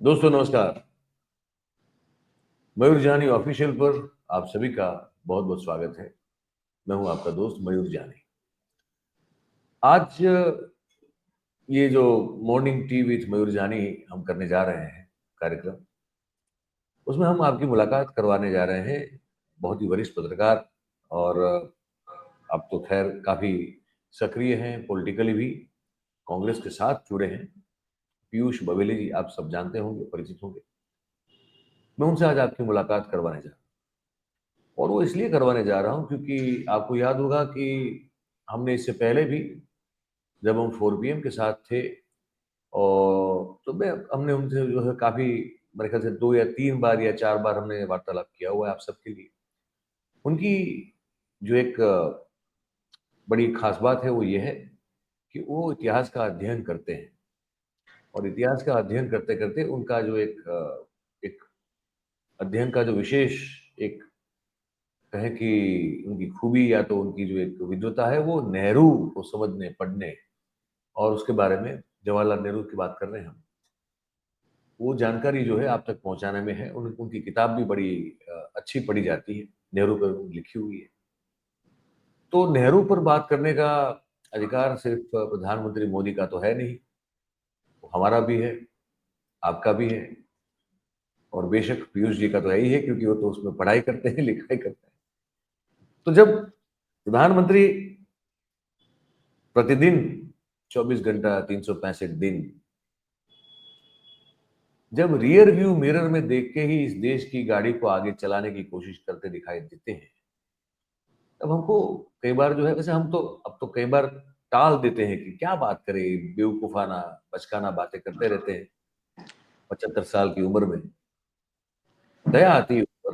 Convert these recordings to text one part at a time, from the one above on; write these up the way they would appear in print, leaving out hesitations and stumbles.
दोस्तों नमस्कार। मयूर जानी ऑफिशियल पर आप सभी का बहुत बहुत स्वागत है। मैं हूं आपका दोस्त मयूर जानी। आज ये जो मॉर्निंग टी विथ मयूर जानी हम करने जा रहे हैं कार्यक्रम, उसमें हम आपकी मुलाकात करवाने जा रहे हैं बहुत ही वरिष्ठ पत्रकार और अब तो खैर काफी सक्रिय हैं पॉलिटिकली भी, कांग्रेस के साथ जुड़े हैं। पीयूष बवेली जी आप सब जानते होंगे, परिचित होंगे। मैं उनसे आज आपकी मुलाकात करवाने जा रहा हूं, और वो इसलिए करवाने जा रहा हूं क्योंकि आपको याद होगा कि हमने इससे पहले भी, जब हम 4PM के साथ थे, और तो मैं हमने उनसे जो है काफी, मेरे ख्याल से 2 या 3 बार या 4 बार हमने वार्तालाप किया हुआ है आप सबके लिए। उनकी जो एक बड़ी खास बात है वो ये है कि वो इतिहास का अध्ययन करते हैं, और इतिहास का अध्ययन करते करते उनका जो एक अध्ययन का जो विशेष एक कहें कि उनकी खूबी या तो उनकी जो एक विद्वता है, वो नेहरू को समझने, पढ़ने और उसके बारे में, जवाहरलाल नेहरू की बात कर रहे हैं हम, वो जानकारी जो है आप तक पहुंचाने में है। उनकी किताब भी बड़ी अच्छी पढ़ी जाती है, नेहरू पर लिखी हुई है। तो नेहरू पर बात करने का अधिकार सिर्फ प्रधानमंत्री मोदी का तो है नहीं, वो हमारा भी है, आपका भी है, और बेशक पीयूष जी का तो है ही है, क्योंकि वो तो उसमें पढ़ाई करते हैं, लिखाई करते हैं। तो जब प्रधानमंत्री प्रतिदिन 24 घंटा 365 दिन जब रियर व्यू मिरर में देख के ही इस देश की गाड़ी को आगे चलाने की कोशिश करते दिखाई देते हैं, तब हमको कई बार जो है, वैसे हम तो अब तो कई बार टाल देते हैं कि क्या बात करें, बेवकूफाना बचकाना बातें करते रहते हैं 75 साल की उम्र में। दया आती है ऊपर,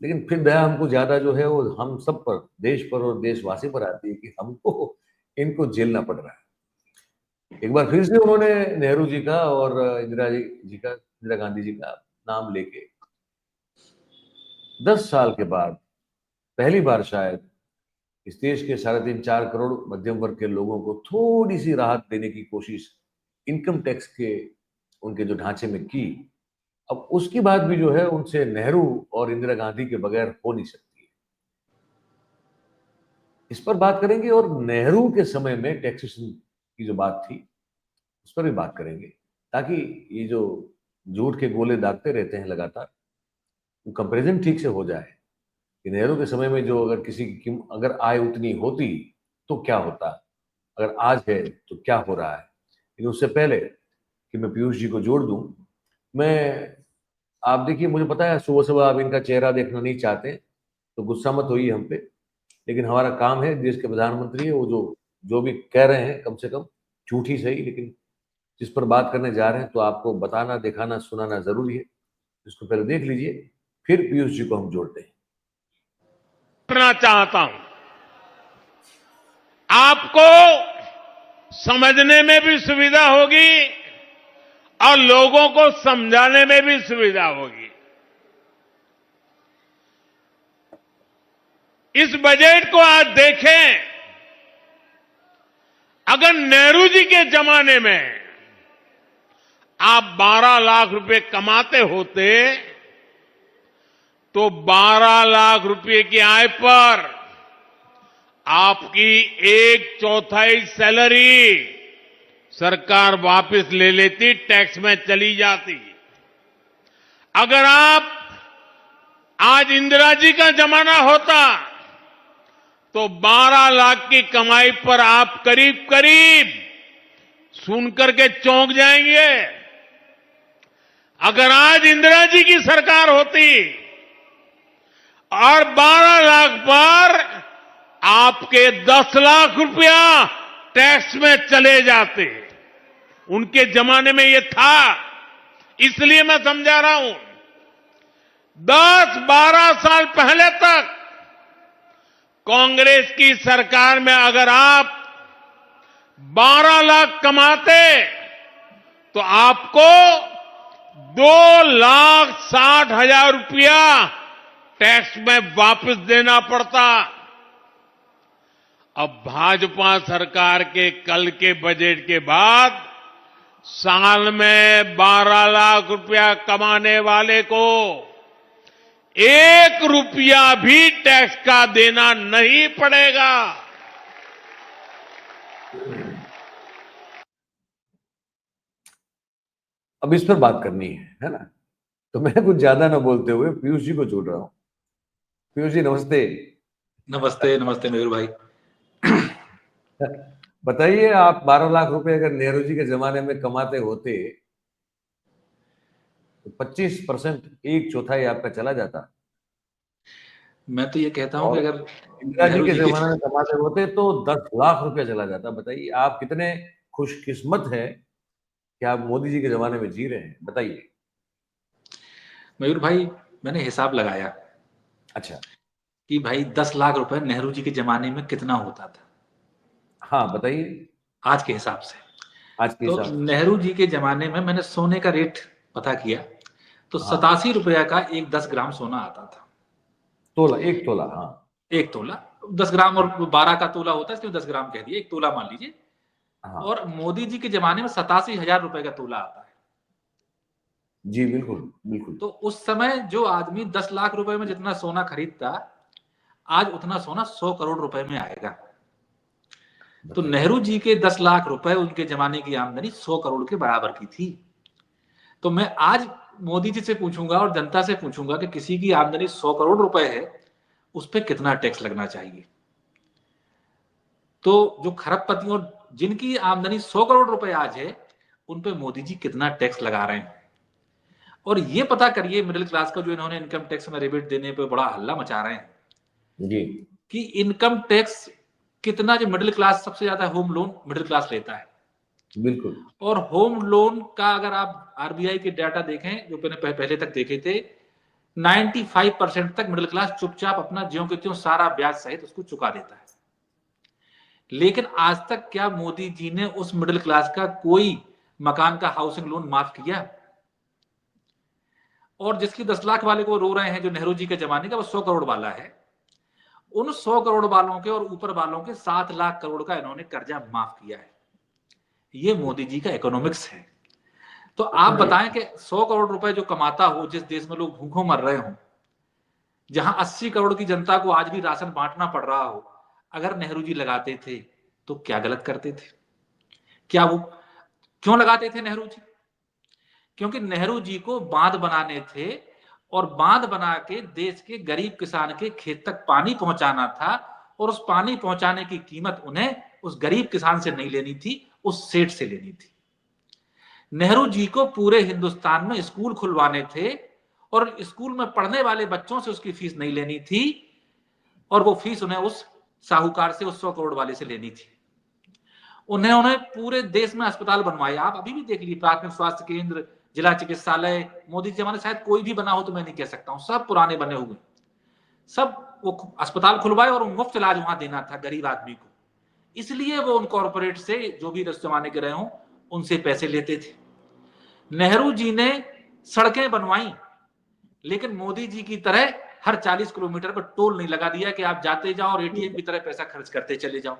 लेकिन फिर दया हमको ज्यादा जो है वो हम सब पर, देश पर और देशवासी पर आती है कि हमको इनको झेलना पड़ रहा है। एक बार फिर से उन्होंने नेहरू जी का और इंदिरा गांधी जी का नाम लेके 10 साल के बाद पहली बार शायद इस देश के 3.5 4 करोड़ मध्यम वर्ग के लोगों को थोड़ी सी राहत देने की कोशिश इनकम टैक्स के उनके जो ढांचे में की। अब उसकी बात भी जो है उनसे नेहरू और इंदिरा गांधी के बगैर हो नहीं सकती है। इस पर बात करेंगे, और नेहरू के समय में टैक्सेशन की जो बात थी उस पर भी बात करेंगे, ताकि ये जो झूठ के गोले दागते रहते हैं लगातार, वो कंपैरिजन ठीक से हो जाए कि नेहरू के समय में जो, अगर किसी की अगर आय उतनी होती तो क्या होता, अगर आज है तो क्या हो रहा है। लेकिन उससे पहले कि मैं पीयूष जी को जोड़ दूं, मैं, आप देखिए, मुझे पता है सुबह सुबह आप इनका चेहरा देखना नहीं चाहते, तो गुस्सा मत होइए हम पे, लेकिन हमारा काम है, देश के प्रधानमंत्री है, वो जो जो भी कह रहे हैं कम से कम झूठ ही सही, लेकिन जिस पर बात करने जा रहे हैं तो आपको बताना, दिखाना, सुनाना जरूरी है। इसको पहले देख लीजिए, फिर पीयूष जी को हम जोड़ते हैं। करना चाहता हूं, आपको समझने में भी सुविधा होगी और लोगों को समझाने में भी सुविधा होगी। इस बजट को आज देखें, अगर नेहरू जी के जमाने में आप 12 लाख रुपए कमाते होते तो 12 लाख रुपए की आय पर आपकी 1/4 सैलरी सरकार वापस ले लेती, टैक्स में चली जाती। अगर आप आज इंदिरा जी का जमाना होता तो 12 लाख की कमाई पर आप करीब करीब सुनकर के चौंक जाएंगे। अगर आज इंदिरा जी की सरकार होती और 12 लाख पर आपके 10 लाख रुपया टैक्स में चले जाते, उनके जमाने में ये था, इसलिए मैं समझा रहा हूं। 10-12 साल पहले तक कांग्रेस की सरकार में अगर आप 12 लाख कमाते तो आपको 2,60,000 रुपया टैक्स में वापस देना पड़ता। अब भाजपा सरकार के कल के बजट के बाद साल में 12 लाख रुपया कमाने वाले को 1 रुपया भी टैक्स का देना नहीं पड़ेगा। अब इस पर बात करनी है ना? तो मैं कुछ ज्यादा ना बोलते हुए पीयूष जी को जोड़ रहा हूँ। पीयूष जी नमस्ते। नमस्ते नमस्ते मयूर भाई। बताइए, आप 12 लाख रुपए अगर नेहरू जी के जमाने में कमाते होते तो 25%, एक चौथाई आपका चला जाता। मैं तो ये कहता हूं कि और अगर इंदिरा जी नेहरू के जी की जमाने में कमाते होते तो 10 लाख रुपया चला जाता। बताइए, आप कितने खुशकिस्मत हैं कि आप मोदी जी के जमाने में जी रहे हैं। बताइए। मयूर भाई, मैंने हिसाब लगाया अच्छा। कि भाई 10 लाख रुपए नेहरू जी के जमाने में कितना होता था हाँ बताइए। आज के हिसाब से। आज के तो हिसाब से नेहरू जी के जमाने में मैंने सोने का रेट पता किया तो हाँ, 87 रुपया का एक 10 ग्राम सोना आता था। तोला, एक तोला। हाँ एक तोला 10 ग्राम, और 12 का तोला होता है इसलिए 10 ग्राम कह दिए, एक तोला मान लीजिए। हाँ और मोदी जी के जमाने में 87,000 रुपए का तोला आता है। जी बिल्कुल बिल्कुल। तो उस समय जो आदमी 10 लाख रुपए में जितना सोना खरीदता, आज उतना सोना 100 करोड़ रुपए में आएगा। तो बताइए। नेहरू जी के 10 लाख रुपए उनके जमाने की आमदनी 100 करोड़ के बराबर की थी। तो मैं आज मोदी जी से पूछूंगा और जनता से पूछूंगा कि किसी की आमदनी 100 करोड़ रुपए है, उस पर कितना टैक्स लगना चाहिए। तो जो खरबपति और जिनकी आमदनी 100 करोड़ रुपए आज है, उन पे मोदी जी कितना टैक्स लगा रहे हैं। और ये पता करिए मिडिल क्लास का, जो इन्होंने इनकम टैक्स में रिबेट देने पे बड़ा हल्ला मचा रहे हैं जी कि इनकम टैक्स कितना, जो मिडिल क्लास सबसे ज्यादा होम लोन मिडिल क्लास लेता है। बिल्कुल। और होम लोन का अगर आप आरबीआई के डाटा देखें जो मैंने पहले तक देखे थे, 95% तक मिडिल क्लास चुपचाप अपना ज्यों के त्यों सारा ब्याज सहित उसको चुका देता है। लेकिन आज तक क्या मोदी जी ने उस मिडिल क्लास का कोई मकान का हाउसिंग लोन माफ किया? और जिसकी 10 लाख वाले को रो रहे हैं, जो नेहरू जी के जमाने का, वो 100 करोड़ वाला है। उन 100 करोड़ वालों के और ऊपर वालों के 7 लाख करोड़ का इन्होंने कर्जा माफ किया है। ये मोदी जी का इकोनॉमिक्स है। तो आप बताएं कि 100 करोड़ रुपए जो कमाता हो, जिस देश में लोग भूखों मर रहे हो, जहां 80 करोड़ की जनता को आज भी राशन बांटना पड़ रहा हो, अगर नेहरू जी लगाते थे तो क्या गलत करते थे? क्या वो क्यों लगाते थे नेहरू जी? क्योंकि नेहरू जी को बांध बनाने थे और बांध बना के देश के गरीब किसान के खेत तक पानी पहुंचाना था। और उस पानी पहुंचाने की कीमत उन्हें उस गरीब किसान से नहीं लेनी थी, उस सेठ से लेनी थी। नेहरू जी को पूरे हिंदुस्तान में स्कूल खुलवाने थे और स्कूल में पढ़ने वाले बच्चों से उसकी फीस नहीं लेनी थी, और वो फीस उन्हें उस साहूकार से, उस 100 करोड़ वाले से लेनी थी। उन्होंने पूरे देश में अस्पताल बनवाए। आप अभी भी देख लीजिए, प्राथमिक स्वास्थ्य केंद्र, जिला चिकित्सालय, मोदी जी जमाने शायद कोई भी बना हो तो मैं नहीं कह सकता हूं, सब पुराने बने हुए। सब वो अस्पताल खुलवाए और मुफ्त इलाज वहां देना था गरीब आदमी को। इसलिए वो उन कॉर्पोरेट से, जो भी इस जमाने के रहे हों, उनसे पैसे लेते थे। नेहरू जी ने सड़कें बनवाई, लेकिन मोदी जी की तरह हर 40 किलोमीटर पर टोल नहीं लगा दिया कि आप जाते जाओ और एटीएम की तरह पैसा खर्च करते चले जाओ।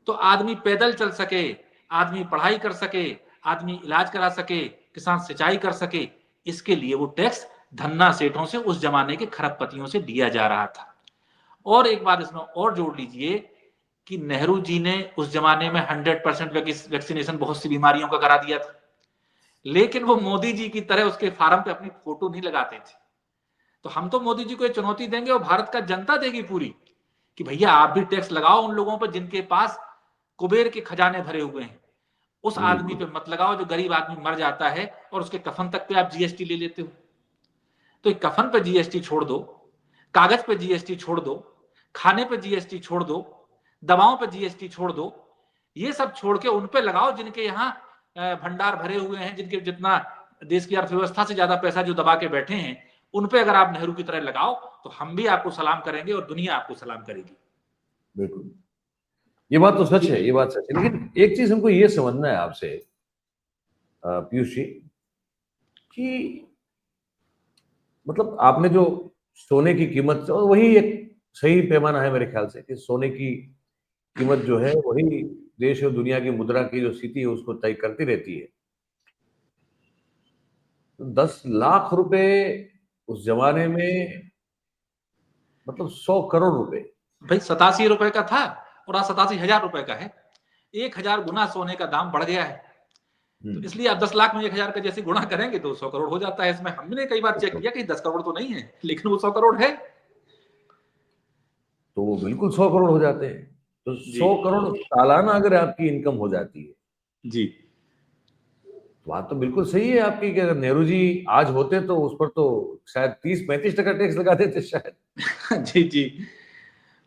तो आदमी पैदल चल सके, आदमी पढ़ाई कर सके, आदमी इलाज करा सके, किसान सिंचाई कर सके, इसके लिए वो टैक्स धन्ना सेठों से, उस जमाने के खरबपतियों से दिया जा रहा था। और एक बात इसमें और जोड़ लीजिए कि नेहरू जी ने उस जमाने में 100% वैक्सीनेशन बहुत सी बीमारियों का करा दिया था, लेकिन वो मोदी जी की तरह उसके फार्म पे अपनी फोटो नहीं लगाते थे। तो हम तो मोदी जी को एक चुनौती देंगे और भारत का जनता देगी पूरी, कि भैया आप भी टैक्स लगाओ उन लोगों पर जिनके पास कुबेर के खजाने भरे हुए हैं। उस आदमी पे मत लगाओ जो गरीब आदमी मर जाता है और उसके कफन तक पे आप जीएसटी ले लेते हो। तो कफन पे जीएसटी छोड़ दो, कागज पे जीएसटी छोड़ दो, खाने पे जीएसटी छोड़ दो, दवाओं पे जीएसटी छोड़ दो। ये सब छोड़ के उन पे लगाओ जिनके यहाँ भंडार भरे हुए हैं, जिनके जितना देश की अर्थव्यवस्था से ज्यादा पैसा जो दबा के बैठे हैं, उन पे अगर आप नेहरू की तरह लगाओ तो हम भी आपको सलाम करेंगे और दुनिया आपको सलाम करेगी। बिल्कुल, ये बात तो सच है, ये बात सच है। लेकिन एक चीज हमको ये समझना है आपसे पीयूष जी, कि मतलब आपने जो सोने की कीमत, और वही एक सही पैमाना है मेरे ख्याल से, कि सोने की कीमत जो है वही देश और दुनिया की मुद्रा की जो स्थिति है उसको तय करती रहती है। तो 10 लाख रुपए उस जमाने में मतलब 100 करोड़ रुपए। भाई 87 रुपए का था और आज 87,000 रुपए का है। 1,000 गुना सोने का दाम बढ़ गया है। तो इसलिए आप 10 लाख में 1,000 का जैसे गुणा करेंगे तो 100 करोड़ हो जाता है। इसमें हमने कई बार चेक किया कि 10 करोड़ तो नहीं है, लेकिन वो 100 करोड़ है। तो वो बिल्कुल 100 करोड़ हो जाते हैं। तो जी 100 करोड़ सालाना अगर आपकी इनकम हो जाती है, जी तो बात तो बिल्कुल सही है आपकी कि अगर नेहरू जी आज होते तो उस पर तो शायद 30-35% टैक्स लगा देते शायद। जी जी।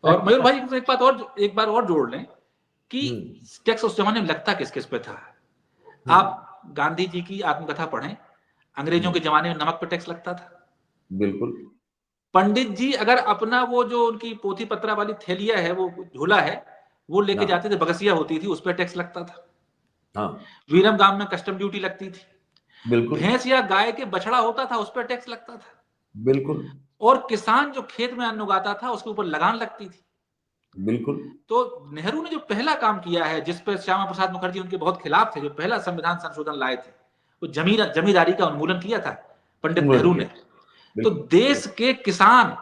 और मयूर भाई एक बार और जोड़ लें कि हम्म। टैक्स उस जमाने में लगता किस किस पे था। हम्म। आप गांधी जी की आत्मकथा पढ़ें, अंग्रेजों के हम्म। जमाने में नमक पे टैक्स लगता था। बिल्कुल। पंडित जी अगर अपना वो जो उनकी पोथी पत्रा वाली थैलिया है, वो झोला है, वो लेके हाँ। जाते थे, बगसिया होती थी, उस पर टैक्स लगता था। हाँ। वीरम गांव में कस्टम ड्यूटी लगती थी। बिल्कुल। भैंस या गाय के बछड़ा होता था, उस पर टैक्स लगता था। बिल्कुल। और किसान जो खेत में अन्न उगाता था उसके ऊपर लगान लगती थी। बिल्कुल। तो नेहरू ने जो पहला काम किया है, जिस पर श्यामा प्रसाद मुखर्जी उनके बहुत खिलाफ थे, जो पहला संविधान संशोधन लाए थे, वो जमींदारी का उन्मूलन किया था पंडित उन्मूलन नेहरू किया। ने। तो बिल्कुल। देश के किसान,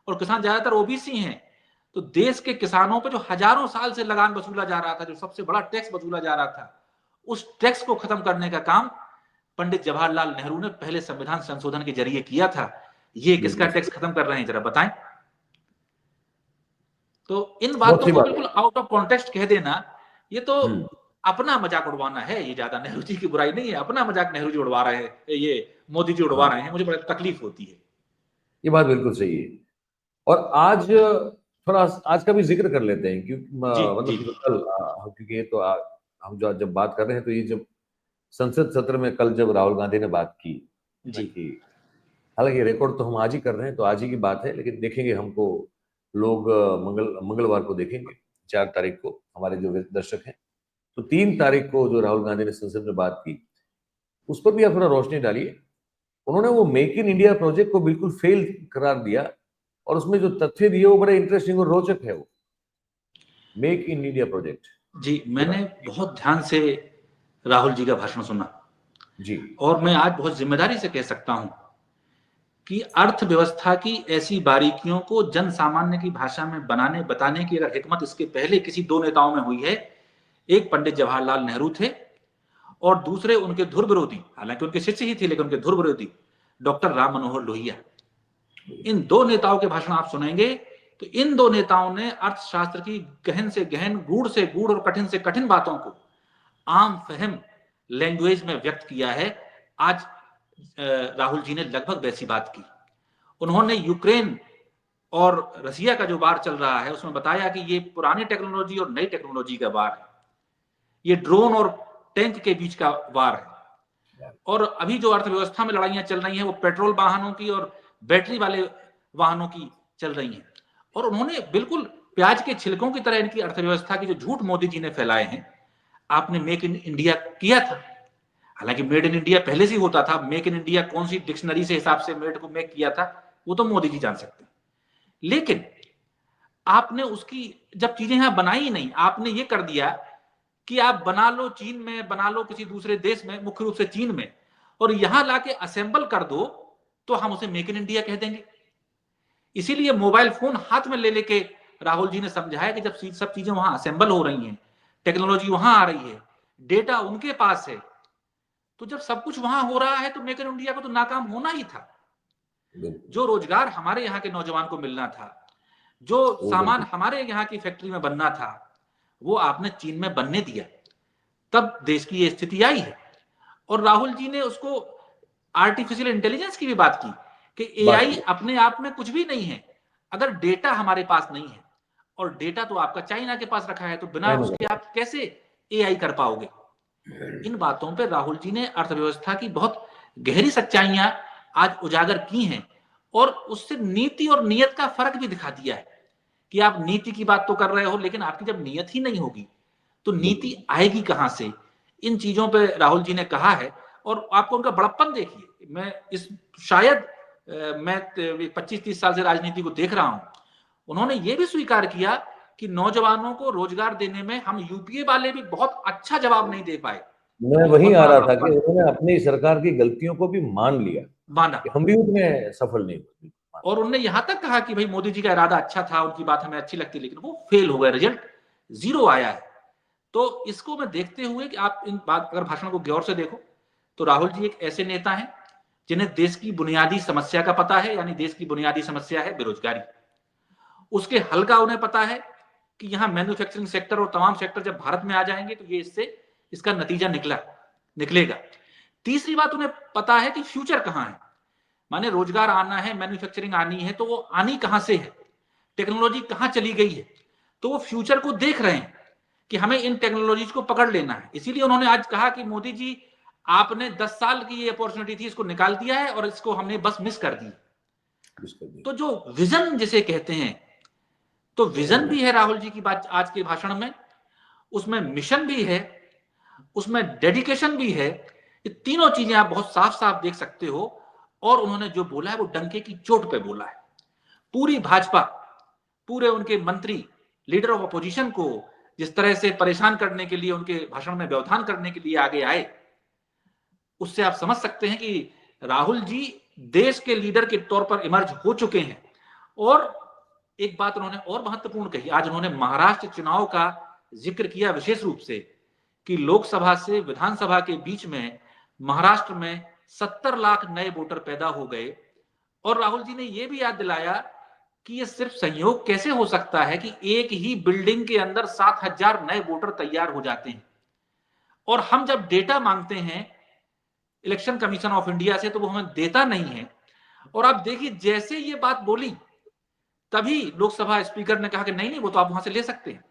और किसान ज्यादातर ओबीसी हैं, तो देश के किसानों पर जो हजारों साल से लगान वसूला जा रहा था, जो सबसे बड़ा टैक्स वसूला जा रहा था, उस टैक्स को खत्म करने का काम पंडित जवाहरलाल नेहरू ने पहले संविधान संशोधन के जरिए किया था। ये किसका बिल्कुल टैक्स सही। खत्म कर रहे हैं जरा बताएं। तो इन बहुत बातों सही को बात बिल्कुल है। आउट ऑफ कॉन्टेक्स्ट कह देना, ये तो हम्म। अपना मजाक उड़वाना है। ये ज्यादा नेहरू जी की बुराई नहीं है, अपना मजाक नेहरू जी उड़वा रहे हैं, ये मोदी जी उड़वा हाँ, रहे हैं, मुझे बड़ी तकलीफ होती है। ये बात बिल्कुल सही है। और आज थोड़ा आज का भी जिक्र कर लेते हैं क्योंकि जी जी मतलब जो कल क्योंकि ये तो हम जो जब बात कर रहे हैं तो ये जब संसद सत्र में कल जब राहुल गांधी ने बात की है ना जी कि हालांकि रिकॉर्ड तो हम आज ही कर रहे हैं तो आज ही की बात है, लेकिन देखेंगे हमको लोग मंगलवार को देखेंगे, 4 तारीख को हमारे जो दर्शक हैं। तो 3 तारीख को जो राहुल गांधी ने संसद में बात की उस पर भी आप थोड़ा रोशनी डालिए। उन्होंने वो मेक इन इंडिया प्रोजेक्ट को बिल्कुल फेल करार दिया और उसमें जो तथ्य दिए वो बड़े इंटरेस्टिंग और रोचक है। वो मेक इन इंडिया प्रोजेक्ट जी। पूरा। मैंने बहुत ध्यान से राहुल जी का भाषण सुना, जी। और मैं आज बहुत जिम्मेदारी से कह सकता हूं कि अर्थव्यवस्था की ऐसी बारीकियों को जन सामान्य की भाषा में बनाने बताने की अगर हिकमत इसके पहले किसी दो नेताओं में हुई है, एक पंडित जवाहरलाल नेहरू थे और दूसरे उनके धुर विरोधी, हालांकि उनके शिष्य ही थे लेकिन उनके धुर विरोधी, डॉक्टर राम मनोहर लोहिया। इन दो नेताओं के भाषण आप सुनेंगे तो इन दो नेताओं ने अर्थशास्त्र की गहन से गहन, गूढ़ से गूढ़ और कठिन से कठिन बातों को आम फहम लैंग्वेज में व्यक्त किया है। आज राहुल जी ने लगभग वैसी बात की। उन्होंने यूक्रेन और रसिया का जो वार चल रहा है उसमें बताया कि ये पुरानी टेक्नोलॉजी और नई टेक्नोलॉजी का वार है, ये ड्रोन और टैंक के बीच का वार है। और अभी जो अर्थव्यवस्था में लड़ाइयां चल रही हैं वो पेट्रोल वाहनों की और बैटरी वाले वाहनों की चल रही हैं। और उन्होंने बिल्कुल प्याज के छिलकों की तरह इनकी अर्थव्यवस्था की जो झूठ मोदी जी ने फैलाए हैं। आपने मेक इन इंडिया किया था, हालांकि मेड इन इंडिया पहले से ही होता था, मेक इन इंडिया कौन सी डिक्शनरी से हिसाब से मेड को मेक किया था वो तो मोदी जी जान सकते हैं। लेकिन आपने उसकी जब चीजें यहां बनाई ही नहीं, आपने ये कर दिया कि आप बना लो चीन में, बना लो किसी दूसरे देश में, मुख्य रूप से चीन में, और यहां लाके असेंबल कर दो तो हम उसे मेक इन इंडिया कह देंगे। इसीलिए मोबाइल फोन हाथ में ले लेके राहुल जी ने समझाया कि जब सब चीजें वहां असेंबल हो रही हैं, टेक्नोलॉजी वहां आ रही है, डेटा उनके पास है, तो जब सब कुछ वहां हो रहा है तो मेक इन इंडिया को तो नाकाम होना ही था। जो रोजगार हमारे यहाँ के नौजवान को मिलना था, जो वो सामान बिल्कुल। हमारे यहाँ की फैक्ट्री में बनना था, वो आपने चीन में बनने दिया, तब देश की ये स्थिति आई है। और राहुल जी ने उसको आर्टिफिशियल इंटेलिजेंस की भी बात की कि बात एआई की। अपने आप में कुछ भी नहीं है अगर डेटा हमारे पास नहीं है, और डेटा तो आपका चाइना के पास रखा है, तो बिना चाइना उसके का। आप कैसे एआई कर पाओगे। इन बातों पे राहुल जी ने अर्थव्यवस्था की बहुत गहरी सच्चाइयां आज उजागर की हैं, और उससे नीति और नियत का फर्क भी दिखा दिया है कि आप नीति की बात तो कर रहे हो लेकिन आपकी जब नियत ही नहीं होगी तो नीति बिल्कुल। आएगी कहां से। इन चीजों पे राहुल जी ने कहा है। और आपको उनका बड़प्पन देखिए, मैं इस शायद मैं 25-30 साल से राजनीति को देख रहा हूं, उन्होंने ये भी स्वीकार किया कि नौजवानों को रोजगार देने में हम यूपीए वाले भी बहुत अच्छा जवाब नहीं दे पाए, मैं वही बहुत आ बड़ा रहा था कि रामबाण उन्होंने अपनी सरकार की गलतियों को भी मान लिया माना। कि हम भी उतने सफल नहीं हुए। और उन्होंने यहां तक कहा कि भाई मोदी जी का इरादा अच्छा था, उनकी बात हमें अच्छी लगती, लेकिन वो फेल हो गए, रिजल्ट 0 आया है। तो इसको मैं देखते हुए कि आप इन बात अगर भाषण को गौर से देखो तो राहुल जी एक ऐसे नेता हैं जिन्हें देश की बुनियादी समस्या का पता है, यानी देश की बुनियादी समस्या है बेरोजगारी। उसके हल का उन्हें पता है कि यहां मैन्युफैक्चरिंग सेक्टर और तमाम सेक्टर जब भारत में आ जाएंगे तो ये इसका नतीजा निकलेगा। तीसरी बात उन्हें पता है कि फ्यूचर कहां है, माने रोजगार आना है, मैन्युफैक्चरिंग आनी है, तो वो आनी कहां से है, टेक्नोलॉजी कहां चली गई है। तो वो फ्यूचर को देख रहे हैं कि हमें इन टेक्नोलॉजीज को पकड़ लेना है। इसीलिए उन्होंने आज कहा कि मोदी जी, आपने 10 साल की ये अपॉर्चुनिटी थी, इसको निकाल दिया है और इसको हमने बस मिस कर दी। तो जो विजन जिसे कहते हैं, तो विजन भी है राहुल जी की बात आज के भाषण में, उसमें मिशन भी है, उसमें डेडिकेशन भी है। ये तीनों चीजें आप बहुत साफ साफ देख सकते हो। और उन्होंने जो बोला है वो डंके की चोट पे बोला है। पूरी भाजपा, पूरे उनके मंत्री, लीडर ऑफ अपोजिशन को जिस तरह से परेशान करने के लिए, उनके भाषण में व्यवधान करने के लिए आगे आए, उससे आप समझ सकते हैं कि राहुल जी देश के लीडर के तौर पर इमर्ज हो चुके हैं। और एक बात उन्होंने और महत्वपूर्ण कही, आज उन्होंने महाराष्ट्र चुनाव का जिक्र किया विशेष रूप से, कि लोकसभा से विधानसभा के बीच में महाराष्ट्र में 70 लाख नए वोटर पैदा हो गए। और राहुल जी ने यह भी याद दिलाया कि यह सिर्फ संयोग कैसे हो सकता है कि एक ही बिल्डिंग के अंदर 7,000 नए वोटर तैयार हो जाते हैं। और हम जब डेटा मांगते हैं इलेक्शन कमीशन ऑफ इंडिया से तो वो हमें देता नहीं है। और आप देखिए जैसे ये बात बोली तभी लोकसभा स्पीकर ने कहा कि नहीं नहीं, वो तो आप वहां से ले सकते हैं।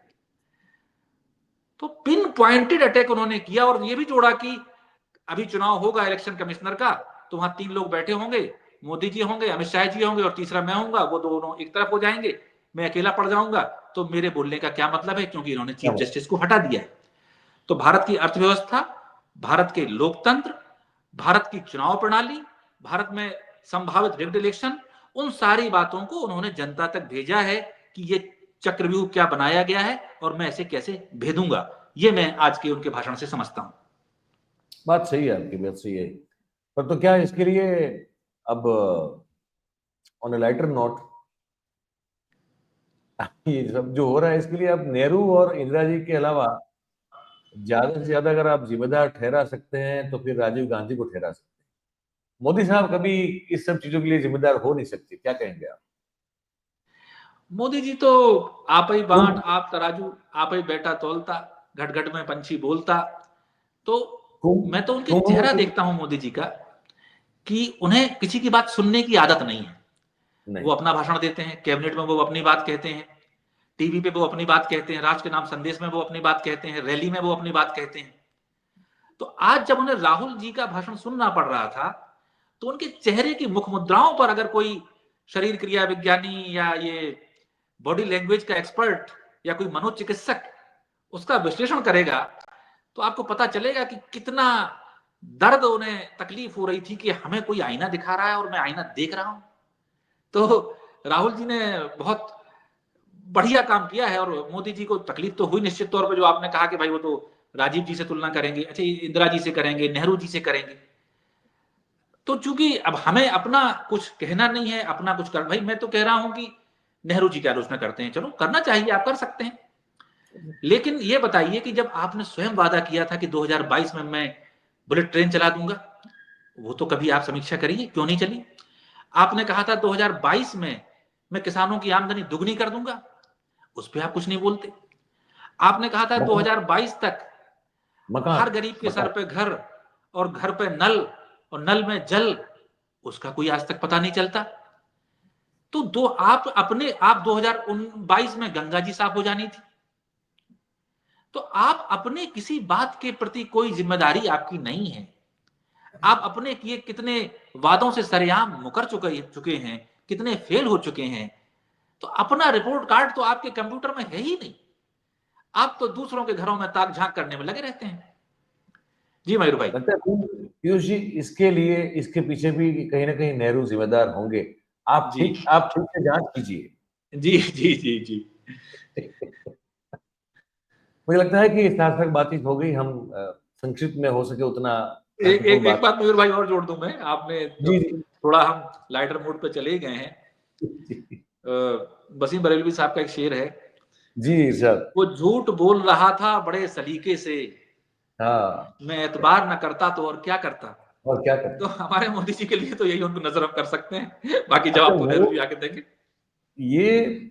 तो पिन पॉइंटेड अटैक उन्होंने किया और ये भी जोड़ा कि अभी चुनाव होगा इलेक्शन कमिश्नर का, तो वहां 3 लोग बैठे होंगे, मोदी जी होंगे, अमित शाह जी होंगे और तीसरा मैं होऊंगा, वो दोनों एक तरफ हो जाएंगे, मैं अकेला पड़ जाऊंगा। तो मेरे बोलने का क्या मतलब है, क्योंकि इन्होंने चीफ जस्टिस को हटा दिया है। तो भारत की अर्थव्यवस्था, भारत के लोकतंत्र, भारत की चुनाव प्रणाली, भारत में संभावित रिग्ड इलेक्शन, उन सारी बातों को उन्होंने जनता तक भेजा है कि ये चक्रव्यूह क्या बनाया गया है और मैं इसे कैसे भेदूंगा। ये मैं आज के उनके भाषण से समझता हूं। बात सही है आपकी, बात सही है। पर तो क्या इसके लिए अब ऑन अ लाइटर नोट, ये सब जो हो रहा है इसके लिए अब नेहरू और इंदिरा जी के अलावा ज्यादा से ज्यादा अगर आप जिम्मेदार ठहरा सकते हैं तो फिर राजीव गांधी को ठहरा सकते हैं। मोदी साहब कभी इस सब चीजों के लिए जिम्मेदार हो नहीं सकते, क्या कहेंगे आप? मोदी जी तो आप ही क्यों? बांट आप तराजू, आप ही बेटा तोलता, घट घट में पंछी बोलता। तो क्यों? मैं तो उनके क्यों चेहरा क्यों? देखता हूं मोदी जी का कि उन्हें किसी की बात सुनने की आदत नहीं है। वो नहीं। अपना भाषण देते हैं, कैबिनेट में वो अपनी बात कहते हैं, टीवी पे वो अपनी बात कहते हैं, राष्ट्र के नाम संदेश में वो अपनी बात कहते हैं, रैली में वो अपनी बात कहते हैं। तो आज जब उन्हें राहुल जी का भाषण सुनना पड़ रहा था तो उनके चेहरे की मुख मुद्राओं पर अगर कोई शरीर क्रिया विज्ञानी या ये बॉडी लैंग्वेज का एक्सपर्ट या कोई मनोचिकित्सक उसका विश्लेषण करेगा तो आपको पता चलेगा कि कितना दर्द उन्हें तकलीफ हो रही थी कि हमें कोई आईना दिखा रहा है और मैं आईना देख रहा हूं। तो राहुल जी ने बहुत बढ़िया काम किया है। और मोदी जी को तकलीफ तो हुई निश्चित तौर पे, जो आपने कहा कि भाई वो तो राजीव जी से तुलना करेंगे, अच्छा इंदिरा जी से करेंगे, नेहरू जी से करेंगे। तो चूंकि अब हमें अपना कुछ कहना नहीं है, अपना कुछ कर, भाई मैं तो कह रहा हूं कि नेहरू जी की आलोचना करते हैं, चलो करना चाहिए, आप कर सकते हैं। लेकिन ये बताइए कि जब आपने स्वयं वादा किया था कि 2022 में मैं बुलेट ट्रेन चला दूंगा, वो तो कभी आप समीक्षा करिए क्यों नहीं चली। आपने कहा था 2022 में मैं किसानों की आमदनी दुगनी कर दूंगा, उस पर आप कुछ नहीं बोलते। आपने कहा था मकान, 2022 तक मकान, हर गरीब के मकान। सर पे घर और घर पे नल और नल में जल, उसका कोई आज तक पता नहीं चलता। तो आप 2022 में गंगा जी साफ हो जानी थी। तो आप अपने किसी बात के प्रति कोई जिम्मेदारी आपकी नहीं है। आप अपने किए कितने वादों से सरेआम मुकर चुके हैं, कितने फेल हो चुके हैं। तो अपना रिपोर्ट कार्ड तो आपके कंप्यूटर में है ही नहीं। आप तो दूसरों के घरों में ताक झांक करने में लगे रहते हैं। जी मयूर भाई। लगता है पीयूष जी, इसके लिए, इसके पीछे भी कहीं ना कहीं नेहरू जिम्मेदार होंगे। जी आप ठीक से जांच कीजिए। जी जी जी जी। मुझे लगता है कि सार्थक बातचीत हो गई। हम संक्षिप्त में हो सके उतना एक बात मयूर भाई और जोड़ दूं मैं, आपने जी जी थोड़ा हम लाइटर मूड पे चले गए हैं। वसीम बरेलवी साहब का एक शेर है, जी सर। वो झूठ बोल रहा था बड़े सलीके से, हाँ, मैं एतबार न करता तो और क्या करता। और क्या तो करें। हमारे मोदी जी के लिए तो यही उनको नजर हम कर सकते हैं, बाकी अच्छा जवाब तो वो नेहरू जी आके देंगे। ये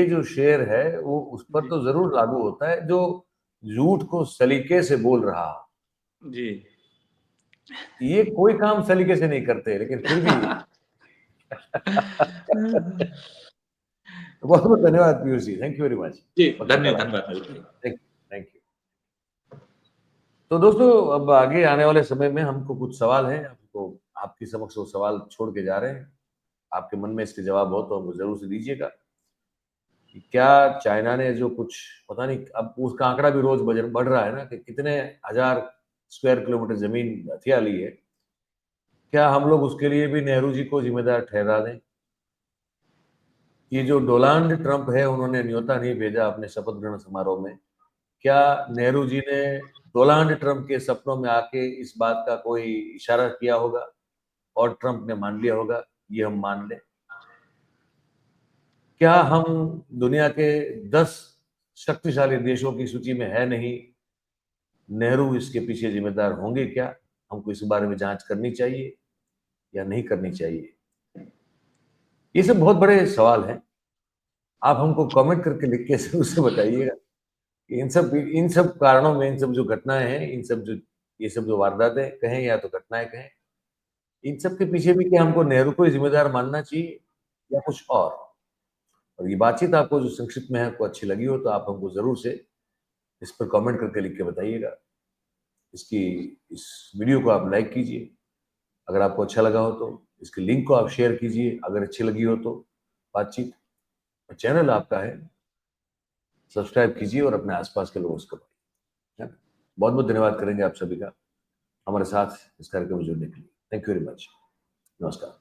जो शेर है वो उस पर जी तो जरूर लागू होता है जो झूठ को सलीके से बोल रहा हो। जी। ये कोई काम सलीके से नहीं करते, लेकिन फिर भी बहुत बहुत धन्यवाद Piyush ji, thank you very much. जी, वक्त निकाला, धन्यवाद मयूर भाई। Thank you. तो दोस्तों, अब आगे आने वाले समय में हमको कुछ सवाल हैं, आपको आपके समक्ष वो सवाल छोड़ के जा रहे हैं। आपके मन में इसके जवाब हो तो हमको जरूर से दीजिएगा कि क्या चाइना ने जो कुछ, पता नहीं अब उसका आंकड़ा भी रोज बढ़ रहा है ना, कि कितने हजार स्क्वायर किलोमीटर जमीन हथिया ली है, क्या हम लोग उसके लिए भी नेहरू जी को जिम्मेदार ठहरा दें? ये जो डोनाल्ड ट्रंप है, उन्होंने न्योता नहीं भेजा अपने शपथ ग्रहण समारोह में, क्या नेहरू जी ने डोनाल्ड ट्रंप के सपनों में आके इस बात का कोई इशारा किया होगा और ट्रंप ने मान लिया होगा? ये हम मान लें। क्या हम दुनिया के 10 शक्तिशाली देशों की सूची में है नहीं, नेहरू इसके पीछे जिम्मेदार होंगे क्या? हमको इस बारे में जांच करनी चाहिए या नहीं करनी चाहिए? ये सब बहुत बड़े सवाल हैं। आप हमको कमेंट करके लिख के जरूर से बताइएगा कि इन सब कारणों में, इन सब जो घटनाएं हैं, ये सब जो वारदातें कहें या तो घटनाएं कहें, इन सब के पीछे भी क्या हमको नेहरू को ही जिम्मेदार मानना चाहिए या कुछ और ये बातचीत आपको जो संक्षिप्त में है आपको अच्छी लगी हो तो आप हमको जरूर से इस पर कमेंट करके लिख के बताइएगा। इसकी इस वीडियो को आप लाइक कीजिए अगर आपको अच्छा लगा हो तो, इसके लिंक को आप शेयर कीजिए अगर अच्छी लगी हो तो बातचीत। चैनल आपका है, सब्सक्राइब कीजिए और अपने आसपास के लोगों से बताइए। बहुत बहुत धन्यवाद करेंगे आप सभी का हमारे साथ इस कार्यक्रम में जुड़ने के लिए। Thank you very much. नमस्कार।